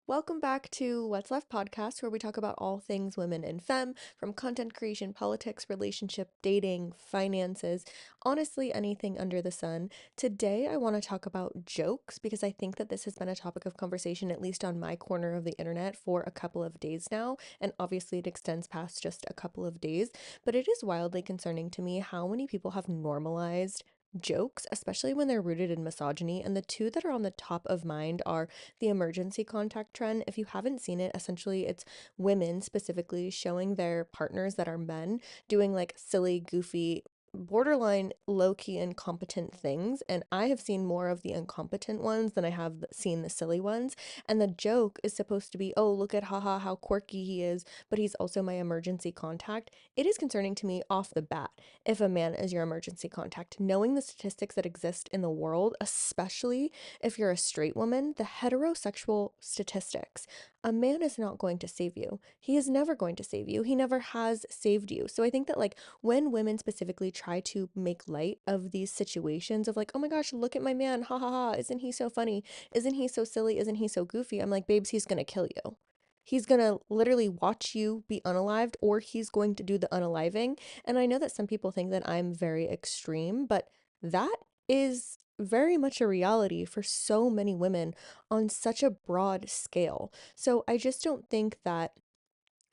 Welcome back to What's Left podcast, where we talk about all things women and femme, from content creation, politics, relationship, dating, finances, honestly, anything under the sun. Today, I want to talk about jokes because I think that this has been a topic of conversation, at least on my corner of the internet, for a couple of days now. And obviously, it extends past just a couple of days. But it is wildly concerning to me how many people have normalized jokes, especially when they're rooted in misogyny. And the two that are on the top of mind are the emergency contact trend. If you haven't seen it, essentially it's women specifically showing their partners that are men doing like silly, goofy, borderline low-key incompetent things, and I have seen more of the incompetent ones than I have seen the silly ones. And the joke is supposed to be, oh, look at haha how quirky he is, but he's also my emergency contact. It is concerning to me off the bat if a man is your emergency contact, knowing the statistics that exist in the world, especially if you're a straight woman, the heterosexual statistics. A man is not going to save you. He is never going to save you. He never has saved you. So I think that, like, when women specifically try to make light of these situations of, like, oh my gosh, look at my man, ha ha ha, isn't he so funny? Isn't he so silly? Isn't he so goofy? I'm like, babes, he's gonna kill you. He's gonna literally watch you be unalived, or he's going to do the unaliving. And I know that some people think that I'm very extreme, but that is very much a reality for so many women on such a broad scale. So I just don't think that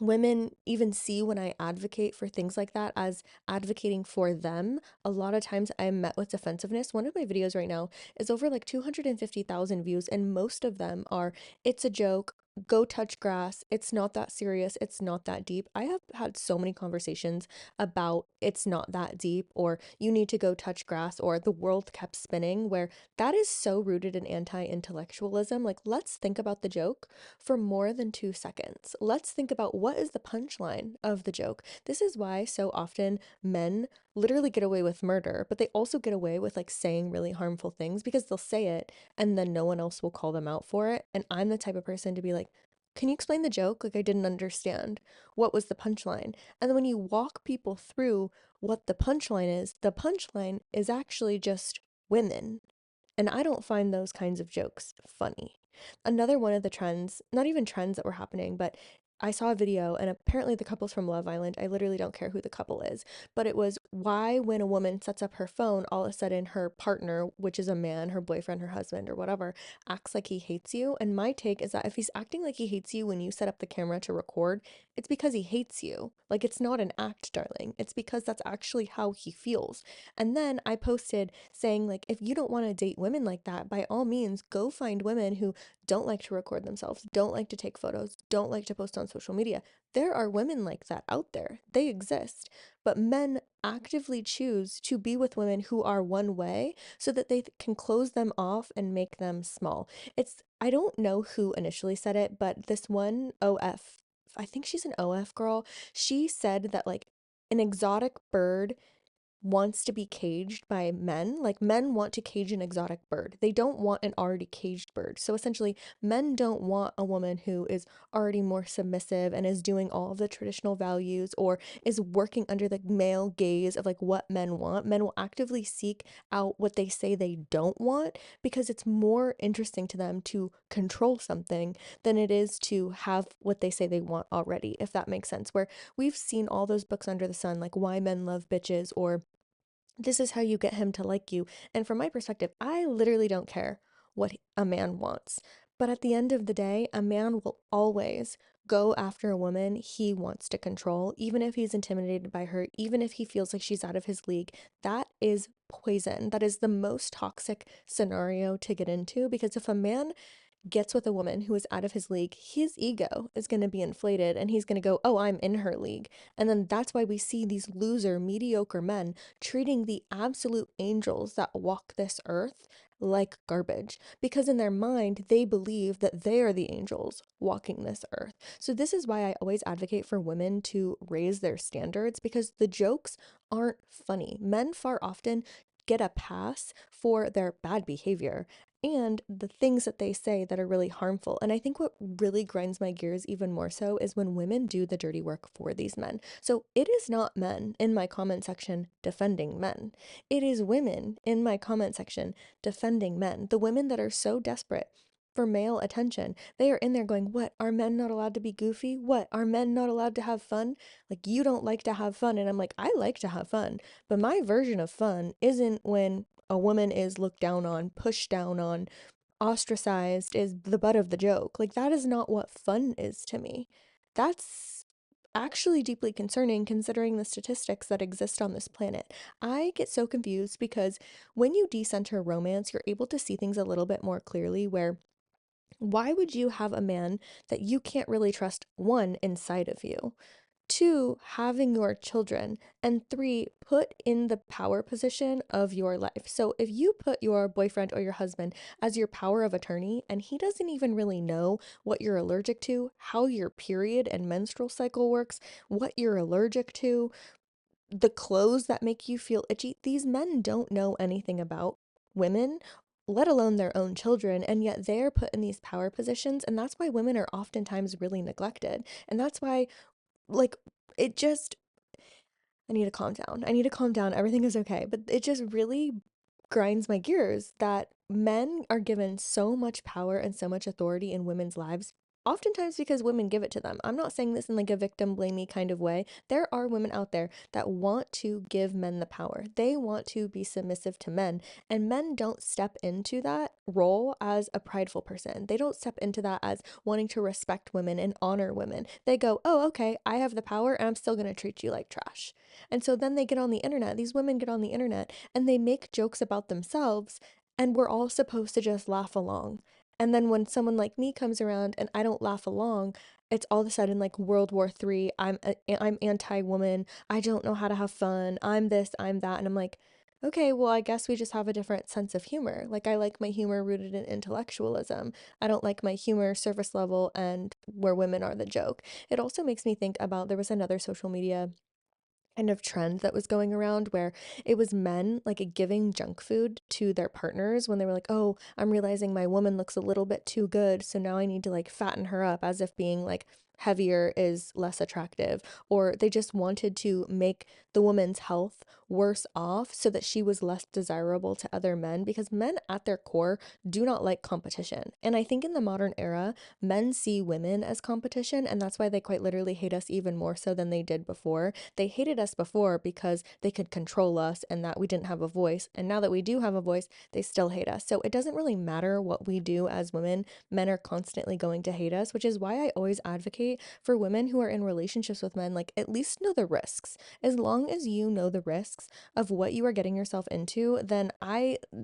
women even see when I advocate for things like that as advocating for them. A lot of times I'm met with defensiveness. One of my videos right now is over like 250,000 views, and most of them are, it's a joke. Go touch grass. It's not that serious. It's not that deep. I have had so many conversations about it's not that deep, or you need to go touch grass, or the world kept spinning, where that is so rooted in anti-intellectualism. Like, let's think about the joke for more than 2 seconds. Let's think about what is the punchline of the joke. This is why so often men literally get away with murder, but they also get away with like saying really harmful things because they'll say it and then no one else will call them out for it. And I'm the type of person to be like, can you explain the joke? Like, I didn't understand. What was the punchline? And then when you walk people through what the punchline is actually just women. And I don't find those kinds of jokes funny. Another one of the trends, not even trends that were happening, but I saw a video, and apparently the couple's from Love Island. I literally don't care who the couple is, but it was why, when a woman sets up her phone, all of a sudden her partner, which is a man, her boyfriend, her husband, or whatever, acts like he hates you. And my take is that if he's acting like he hates you when you set up the camera to record, it's because he hates you. Like, it's not an act, darling. It's because that's actually how he feels. And then I posted saying, like, if you don't want to date women like that, by all means, go find women who don't like to record themselves, don't like to take photos, don't like to post on social media. There are women like that out there. They exist. But men actively choose to be with women who are one way so that they can close them off and make them small. I don't know who initially said it, but this one OF, I think she's an OF girl, she said that, like, an exotic bird wants to be caged by men. Like, men want to cage an exotic bird. They don't want an already caged bird. So essentially, men don't want a woman who is already more submissive and is doing all of the traditional values, or is working under the male gaze of like what men want. Men will actively seek out what they say they don't want because it's more interesting to them to control something than it is to have what they say they want already, if that makes sense. Where we've seen all those books under the sun, like Why Men Love Bitches, or this is how you get him to like you. And from my perspective, I literally don't care what a man wants. But at the end of the day, a man will always go after a woman he wants to control, even if he's intimidated by her, even if he feels like she's out of his league. That is poison. That is the most toxic scenario to get into, because if a man gets with a woman who is out of his league, his ego is going to be inflated and he's going to go, oh, I'm in her league. And then that's why we see these loser, mediocre men treating the absolute angels that walk this earth like garbage, because in their mind, they believe that they are the angels walking this earth. So, this is why I always advocate for women to raise their standards, because the jokes aren't funny. Men far often get a pass for their bad behavior and the things that they say that are really harmful. And I think what really grinds my gears even more so is when women do the dirty work for these men. So it is not men in my comment section defending men. It is women in my comment section defending men. The women that are so desperate for male attention. They are in there going, what? Are men not allowed to be goofy? What? Are men not allowed to have fun? Like, you don't like to have fun. And I'm like, I like to have fun. But my version of fun isn't when a woman is looked down on, pushed down on, ostracized, is the butt of the joke. Like, that is not what fun is to me. That's actually deeply concerning considering the statistics that exist on this planet. I get so confused because when you decenter romance, you're able to see things a little bit more clearly where why would you have a man that you can't really trust, one, inside of you? Two, having your children, and three, put in the power position of your life. So if you put your boyfriend or your husband as your power of attorney and he doesn't even really know what you're allergic to, how your period and menstrual cycle works, what you're allergic to, the clothes that make you feel itchy, these men don't know anything about women, let alone their own children, and yet they're put in these power positions, and that's why women are oftentimes really neglected. And that's why, like, it just I need to calm down. I need to calm down. Everything is okay. But it just really grinds my gears that men are given so much power and so much authority in women's lives. Oftentimes because women give it to them. I'm not saying this in like a victim blamey kind of way. There are women out there that want to give men the power. They want to be submissive to men, and men don't step into that role as a prideful person. They don't step into that as wanting to respect women and honor women. They go, "Oh, okay, I have the power and I'm still going to treat you like trash." And so then they get on the internet, these women get on the internet and they make jokes about themselves, and we're all supposed to just laugh along. And then when someone like me comes around and I don't laugh along, it's all of a sudden like World War III. I'm anti-woman. I don't know how to have fun. I'm this, I'm that. And I'm like, okay, well, I guess we just have a different sense of humor. Like, I like my humor rooted in intellectualism. I don't like my humor surface level and where women are the joke. It also makes me think about there was another social media kind of trend that was going around where it was men like giving junk food to their partners when they were like, "Oh, I'm realizing my woman looks a little bit too good, so now I need to like fatten her up," as if being like heavier is less attractive, or they just wanted to make the woman's health worse off so that she was less desirable to other men, because men at their core do not like competition. And I think in the modern era, men see women as competition, and that's why they quite literally hate us even more so than they did before. They hated us before because they could control us and that we didn't have a voice. And now that we do have a voice, they still hate us. So it doesn't really matter what we do as women. Men are constantly going to hate us, which is why I always advocate for women who are in relationships with men, like, at least know the risks. As long as you know the risks of what you are getting yourself into, then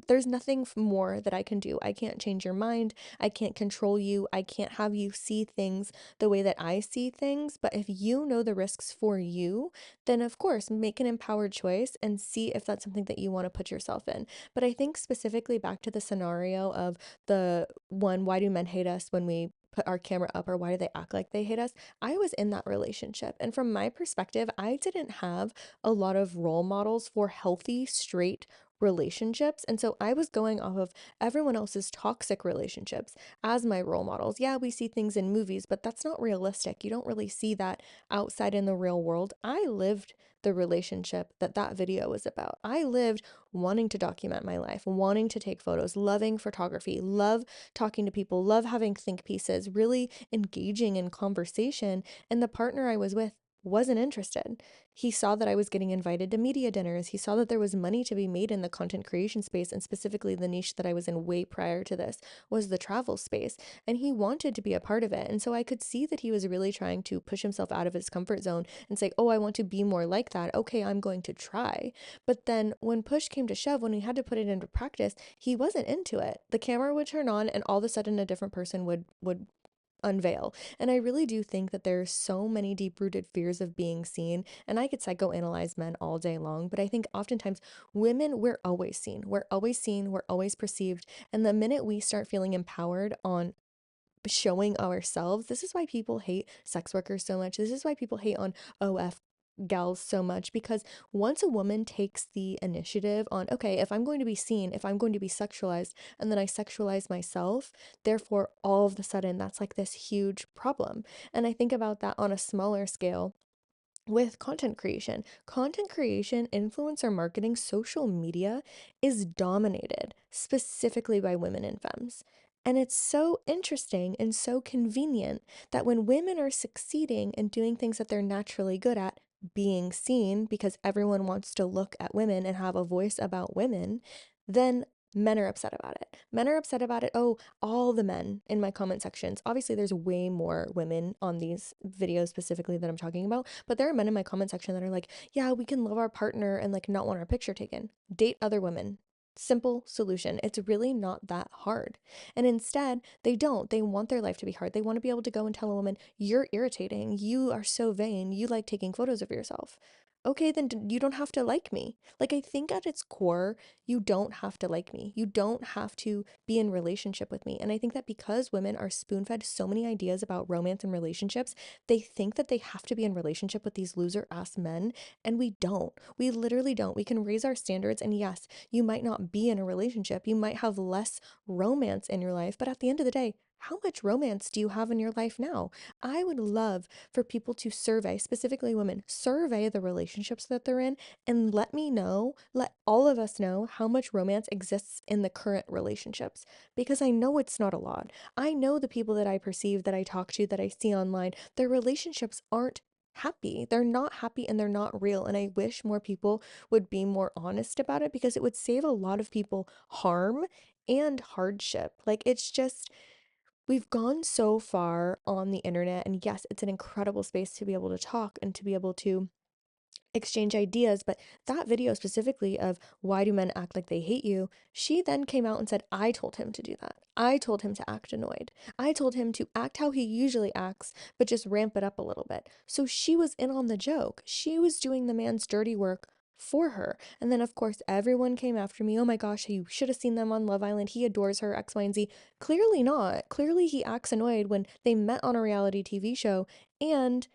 there's nothing more that I can do. I can't change your mind. I can't control you. I can't have you see things the way that I see things. But if you know the risks for you, then of course make an empowered choice and see if that's something that you want to put yourself in. But I think specifically back to the scenario of the one, why do men hate us when we put our camera up, or why do they act like they hate us? I was in that relationship, and from my perspective, I didn't have a lot of role models for healthy straight relationships, and so I was going off of everyone else's toxic relationships as my role models. Yeah, we see things in movies, but that's not realistic. You don't really see that outside in the real world. I lived the relationship that that video was about. I lived wanting to document my life, wanting to take photos, loving photography, love talking to people, love having think pieces, really engaging in conversation. And the partner I was with wasn't interested. He saw that I was getting invited to media dinners. He saw that there was money to be made in the content creation space, and specifically the niche that I was in way prior to this was the travel space, and he wanted to be a part of it. And so I could see that he was really trying to push himself out of his comfort zone and say, "Oh, I want to be more like that. Okay, I'm going to try." But then when push came to shove, when we had to put it into practice, he wasn't into it. The camera would turn on and all of a sudden a different person would unveil. And I really do think that there's so many deep-rooted fears of being seen. And I could psychoanalyze men all day long, but I think oftentimes women, we're always seen. We're always seen, we're always perceived. And the minute we start feeling empowered on showing ourselves, this is why people hate sex workers so much. This is why people hate on OF gals so much, because once a woman takes the initiative on, okay, if I'm going to be seen, if I'm going to be sexualized, and then I sexualize myself, therefore all of a sudden that's like this huge problem. And I think about that on a smaller scale with content creation. Content creation, influencer marketing, social media is dominated specifically by women and femmes. And it's so interesting and so convenient that when women are succeeding and doing things that they're naturally good at, being seen because everyone wants to look at women and have a voice about women, then men are upset about it. Men are upset about it. Oh, all the men in my comment sections. Obviously, there's way more women on these videos specifically that I'm talking about, but there are men in my comment section that are like, yeah, we can love our partner and like not want our picture taken. Date other women. Simple solution. It's really not that hard. And instead, they don't. They want their life to be hard. They want to be able to go and tell a woman, you're irritating. You are so vain. You like taking photos of yourself. Okay, then you don't have to like me. Like, I think at its core, you don't have to like me. You don't have to be in relationship with me. And I think that because women are spoon fed so many ideas about romance and relationships, they think that they have to be in relationship with these loser ass men. And we don't. We literally don't. We can raise our standards. And yes, you might not be in a relationship. You might have less romance in your life. But at the end of the day, how much romance do you have in your life now? I would love for people to survey, specifically women, survey the relationships that they're in and let me know, let all of us know how much romance exists in the current relationships. Because I know it's not a lot. I know the people that I perceive, that I talk to, that I see online, their relationships aren't happy. They're not happy and they're not real. And I wish more people would be more honest about it because it would save a lot of people harm and hardship. Like, it's just, we've gone so far on the internet, and yes, it's an incredible space to be able to talk and to be able to exchange ideas. But that video specifically of why do men act like they hate you, she then came out and said, I told him to do that. I told him to act annoyed. I told him to act how he usually acts, but just ramp it up a little bit. So she was in on the joke. She was doing the man's dirty work for her. And then, of course, everyone came after me. Oh my gosh, you should have seen them on Love Island. He adores her, X, Y, and Z. Clearly not. Clearly, he acts annoyed when they met on a reality TV show. And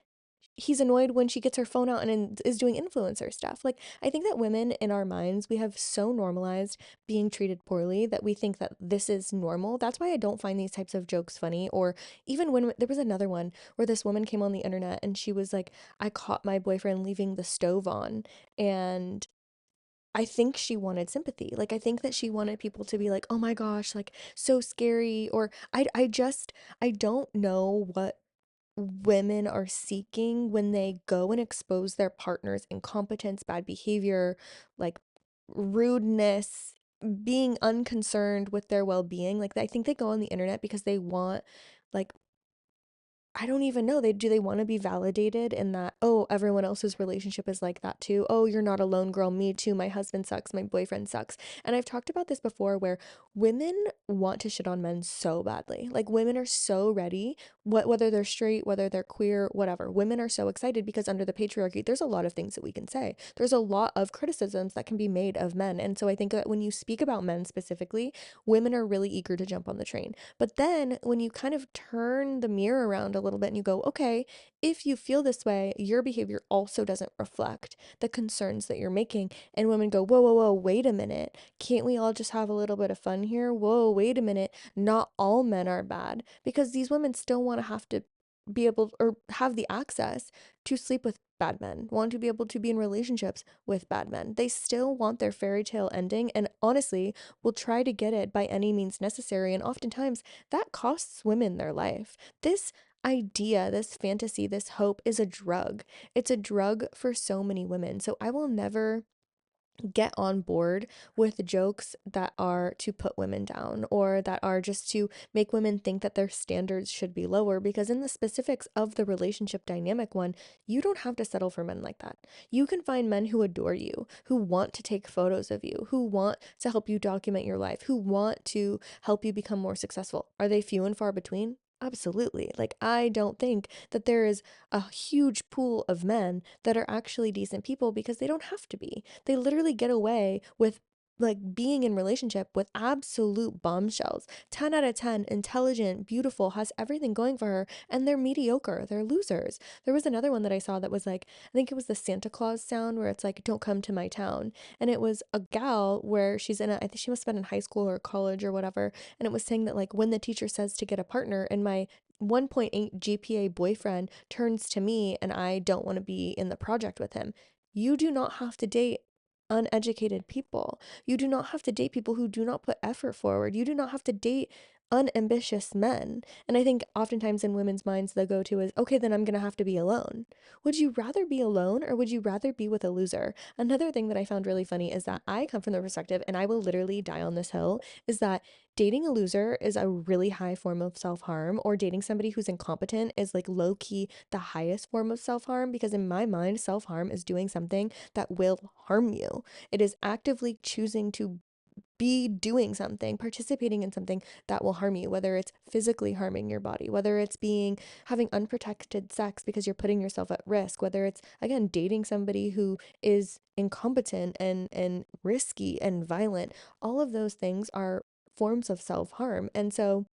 he's annoyed when she gets her phone out and is doing influencer stuff. Like, I think that women in our minds, we have so normalized being treated poorly that we think that this is normal. That's why I don't find these types of jokes funny. Or even when there was another one where this woman came on the internet and she was like, I caught my boyfriend leaving the stove on. And I think she wanted sympathy. Like, I think that she wanted people to be like, oh my gosh, like, so scary. Or I don't know what women are seeking when they go and expose their partner's incompetence, bad behavior, like rudeness, being unconcerned with their well-being. Like, I think they go on the internet because they want, like, I don't even know. They want to be validated in that, oh, everyone else's relationship is like that too. Oh, you're not alone, girl. Me too. My husband sucks. My boyfriend sucks. And I've talked about this before where women want to shit on men so badly. Like, women are so ready, whether they're straight, whether they're queer, whatever. Women are so excited because under the patriarchy, there's a lot of things that we can say. There's a lot of criticisms that can be made of men. And so I think that when you speak about men specifically, women are really eager to jump on the train. But then when you kind of turn the mirror around a little bit and you go, okay, if you feel this way, your behavior also doesn't reflect the concerns that you're making. And women go, whoa, whoa, whoa, wait a minute. Can't we all just have a little bit of fun here? Whoa, wait a minute. Not all men are bad. Because these women still want to have to be able or have the access to sleep with bad men, want to be able to be in relationships with bad men. They still want their fairy tale ending and honestly will try to get it by any means necessary. And oftentimes that costs women their life. This idea, this fantasy, this hope is a drug. It's a drug for so many women. So I will never get on board with jokes that are to put women down or that are just to make women think that their standards should be lower because in the specifics of the relationship dynamic one, you don't have to settle for men like that. You can find men who adore you, who want to take photos of you, who want to help you document your life, who want to help you become more successful. Are they few and far between? Absolutely. Like, I don't think that there is a huge pool of men that are actually decent people because they don't have to be. They literally get away with like being in relationship with absolute bombshells. 10 out of 10, intelligent, beautiful, has everything going for her, and they're mediocre. They're losers. There was another one that I saw that was like, I think it was the Santa Claus sound where it's like, don't come to my town. And it was a gal where she's in a, I think she must have been in high school or college or whatever. And it was saying that like when the teacher says to get a partner and my 1.8 GPA boyfriend turns to me and I don't want to be in the project with him. You do not have to date uneducated people. You do not have to date people who do not put effort forward. You do not have to date unambitious men. And I think oftentimes in women's minds, the go to is, okay, then I'm going to have to be alone. Would you rather be alone or would you rather be with a loser? Another thing that I found really funny is that I come from the perspective, and I will literally die on this hill, is that dating a loser is a really high form of self harm, or dating somebody who's incompetent is like low key the highest form of self harm, because in my mind, self harm is doing something that will harm you. It is actively choosing to be doing something, participating in something that will harm you, whether it's physically harming your body, whether it's being having unprotected sex because you're putting yourself at risk, whether it's again dating somebody who is incompetent and risky and violent. All of those things are forms of self-harm. And so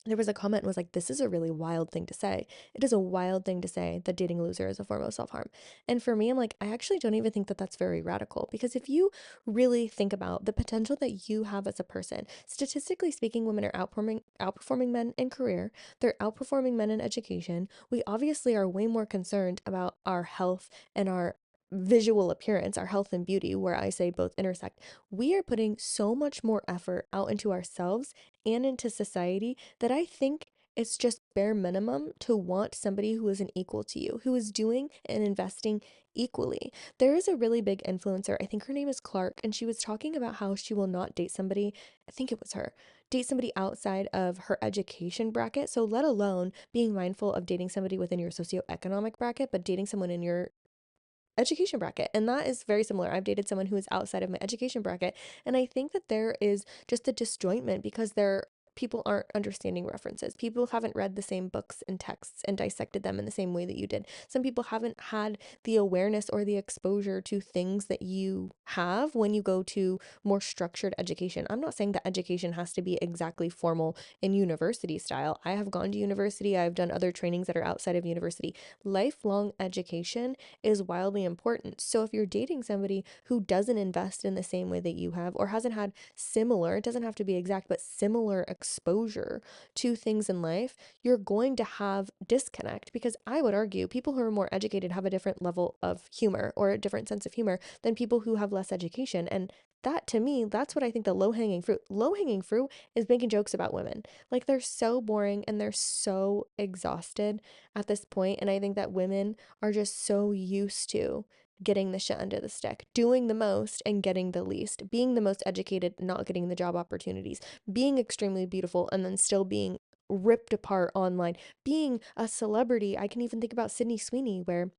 there was a comment and was like, this is a really wild thing to say. It is a wild thing to say that dating a loser is a form of self-harm. And for me, I'm like, I actually don't even think that that's very radical, because if you really think about the potential that you have as a person, statistically speaking, women are outperforming men in career. They're outperforming men in education. We obviously are way more concerned about our health and our visual appearance, our health and beauty, where I say both intersect. We are putting so much more effort out into ourselves and into society that I think it's just bare minimum to want somebody who is an equal to you, who is doing and investing equally. There is a really big influencer, I think her name is Clark, and she was talking about how she will not date somebody, I think it was her, date somebody outside of her education bracket. So, let alone being mindful of dating somebody within your socioeconomic bracket, but dating someone in your education bracket. And that is very similar. I've dated someone who is outside of my education bracket. And I think that there is just a disjointment because people aren't understanding references. People haven't read the same books and texts and dissected them in the same way that you did. Some people haven't had the awareness or the exposure to things that you have when you go to more structured education. I'm not saying that education has to be exactly formal in university style. I have gone to university, I've done other trainings that are outside of university. Lifelong education is wildly important. So if you're dating somebody who doesn't invest in the same way that you have, or hasn't had similar, it doesn't have to be exact, but similar exposure to things in life, you're going to have disconnect, because I would argue people who are more educated have a different level of humor or a different sense of humor than people who have less education. And that, to me, that's what I think the low-hanging fruit. Low-hanging fruit is making jokes about women. Like, they're so boring and they're so exhausted at this point. And I think that women are just so used to getting the shit under the stick, doing the most and getting the least, being the most educated, not getting the job opportunities, being extremely beautiful and then still being ripped apart online, being a celebrity. I can even think about Sydney Sweeney, where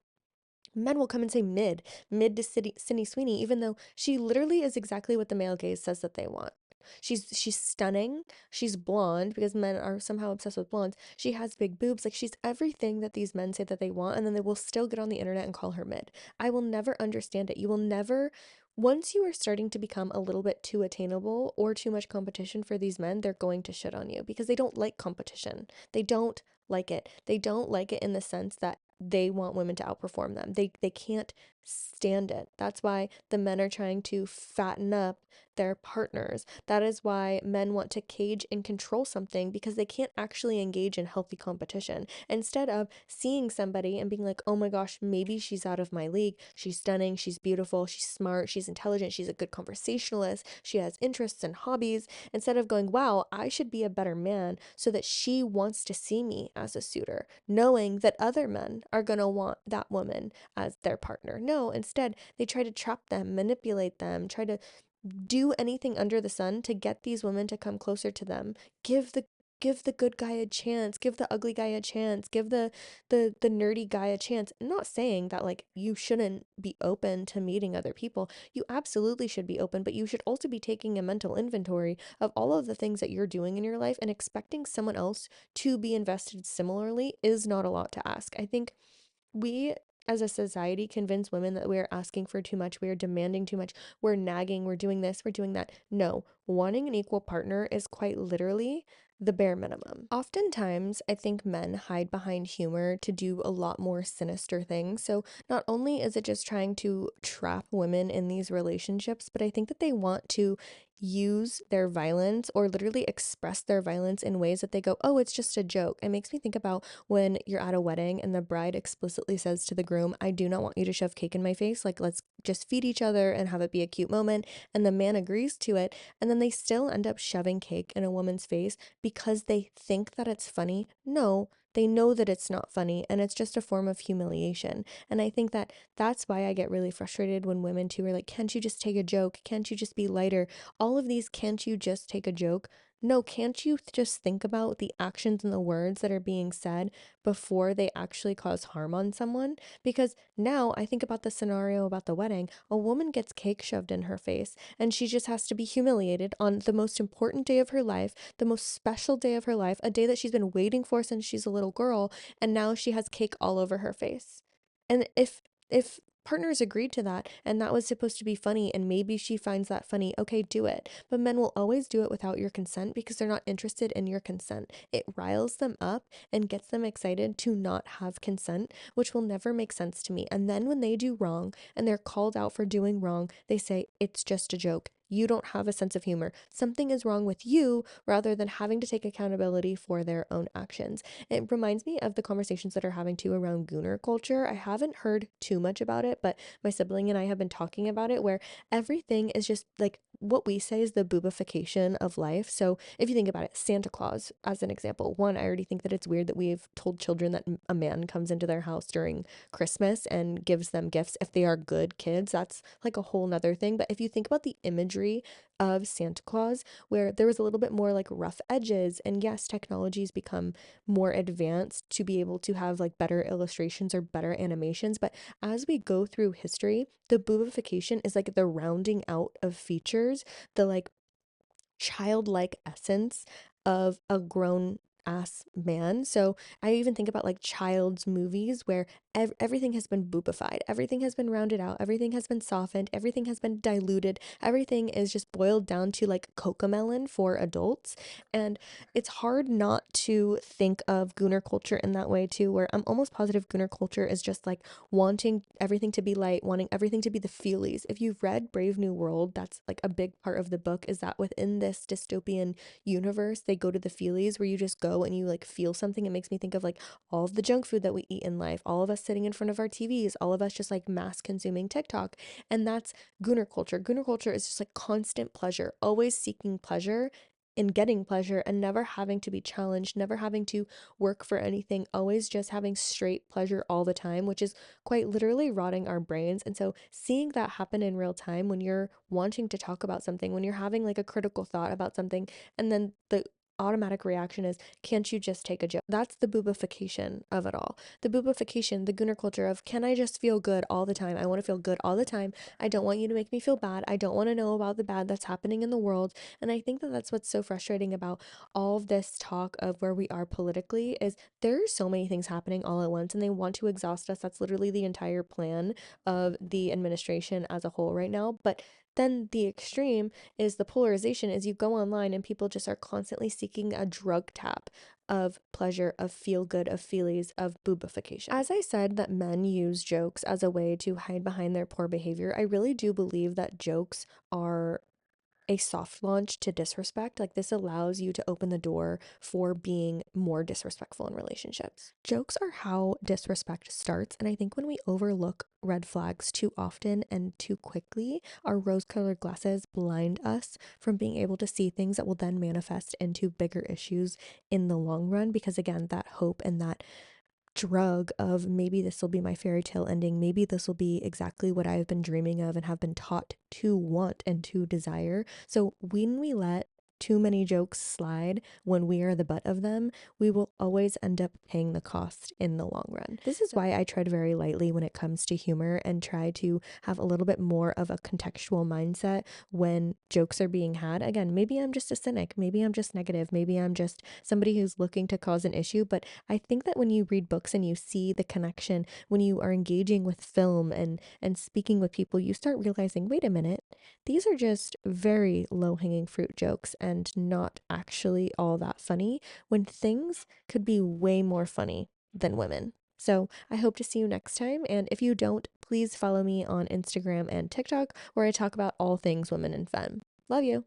men will come and say mid to Sydney Sweeney, even though she literally is exactly what the male gaze says that they want. She's stunning. She's blonde, because men are somehow obsessed with blondes. She has big boobs. Like, she's everything that these men say that they want, and then they will still get on the internet and call her mid. I will never understand it. You will never, once you are starting to become a little bit too attainable or too much competition for these men, they're going to shit on you because they don't like competition. They don't like it. They don't like it in the sense that they want women to outperform them. They can't stand it. That's why the men are trying to fatten up their partners. That is why men want to cage and control something, because they can't actually engage in healthy competition. Instead of seeing somebody and being like, oh my gosh, maybe she's out of my league. She's stunning, she's beautiful, she's smart, she's intelligent, she's a good conversationalist, she has interests and hobbies. Instead of going, wow, I should be a better man so that she wants to see me as a suitor, knowing that other men are going to want that woman as their partner. No, instead, they try to trap them, manipulate them, try to do anything under the sun to get these women to come closer to them. Give the good guy a chance, give the ugly guy a chance, give the nerdy guy a chance. I'm not saying that like you shouldn't be open to meeting other people. You absolutely should be open, but you should also be taking a mental inventory of all of the things that you're doing in your life, and expecting someone else to be invested similarly is not a lot to ask. I think we as a society convince women that we are asking for too much, we are demanding too much, we're nagging, we're doing this, we're doing that. No, wanting an equal partner is quite literally the bare minimum. Oftentimes, I think men hide behind humor to do a lot more sinister things. So, not only is it just trying to trap women in these relationships, but I think that they want to use their violence or literally express their violence in ways that they go, oh, it's just a joke. It makes me think about when you're at a wedding and the bride explicitly says to the groom, I do not want you to shove cake in my face. Like, let's just feed each other and have it be a cute moment. And the man agrees to it. And then they still end up shoving cake in a woman's face because they think that it's funny. No, they know that it's not funny and it's just a form of humiliation. And I think that that's why I get really frustrated when women too are like, can't you just take a joke? Can't you just be lighter? All of these, can't you just take a joke? No, can't you just think about the actions and the words that are being said before they actually cause harm on someone? Because now I think about the scenario about the wedding. A woman gets cake shoved in her face and she just has to be humiliated on the most important day of her life, the most special day of her life, a day that she's been waiting for since she's a little girl, and now she has cake all over her face. And if partners agreed to that and that was supposed to be funny and maybe she finds that funny, okay, do it. But men will always do it without your consent because they're not interested in your consent. It riles them up and gets them excited to not have consent, which will never make sense to me. And then when they do wrong and they're called out for doing wrong, they say, it's just a joke. You don't have a sense of humor. Something is wrong with you rather than having to take accountability for their own actions. It reminds me of the conversations that are having too around gooner culture. I haven't heard too much about it, but my sibling and I have been talking about it where everything is just like what we say is the boobification of life. So if you think about it, Santa Claus, as an example, one, I already think that it's weird that we've told children that a man comes into their house during Christmas and gives them gifts if they are good kids. That's like a whole nother thing. But if you think about the imagery of Santa Claus, where there was a little bit more like rough edges, and yes, technology's become more advanced to be able to have like better illustrations or better animations. But as we go through history, the boobification is like the rounding out of features, the like childlike essence of a grown ass man. So I even think about like child's movies where everything has been boobified, everything has been rounded out, everything has been softened, everything has been diluted, everything is just boiled down to like cocomelon for adults. And it's hard not to think of gooner culture in that way too, where I'm almost positive gooner culture is just like wanting everything to be light, wanting everything to be the feelies. If you've read Brave New World, that's like a big part of the book, is that within this dystopian universe, they go to the feelies where you just go and you like feel something. It makes me think of like all of the junk food that we eat in life, all of us sitting in front of our TVs, all of us just like mass consuming TikTok. And that's gooner culture. Gooner culture is just like constant pleasure, always seeking pleasure in getting pleasure and never having to be challenged, never having to work for anything, always just having straight pleasure all the time, which is quite literally rotting our brains. And so seeing that happen in real time when you're wanting to talk about something, when you're having like a critical thought about something, and then the automatic reaction is, can't you just take a joke? That's the boobification of it all. The boobification, the gooner culture of, can I just feel good all the time? I want to feel good all the time. I don't want you to make me feel bad. I don't want to know about the bad that's happening in the world. And I think that that's what's so frustrating about all of this talk of where we are politically is there are so many things happening all at once and they want to exhaust us. That's literally the entire plan of the administration as a whole right now. But then the extreme is the polarization is you go online and people just are constantly seeking a drug tap of pleasure, of feel good, of feelies, of boobification. As I said, that men use jokes as a way to hide behind their poor behavior, I really do believe that jokes are a soft launch to disrespect. Like, this allows you to open the door for being more disrespectful in relationships. Jokes are how disrespect starts, and I think when we overlook red flags too often and too quickly, our rose-colored glasses blind us from being able to see things that will then manifest into bigger issues in the long run, because again, that hope and that drug of maybe this will be my fairy tale ending, maybe this will be exactly what I've been dreaming of and have been taught to want and to desire. So when we let too many jokes slide when we are the butt of them, we will always end up paying the cost in the long run. This is why I tread very lightly when it comes to humor and try to have a little bit more of a contextual mindset when jokes are being had. Again, maybe I'm just a cynic, maybe I'm just negative, maybe I'm just somebody who's looking to cause an issue, but I think that when you read books and you see the connection, when you are engaging with film and speaking with people, you start realizing, wait a minute, these are just very low-hanging fruit jokes and not actually all that funny when things could be way more funny than women. So I hope to see you next time, and if you don't, please follow me on Instagram and TikTok where I talk about all things women and femme. Love you.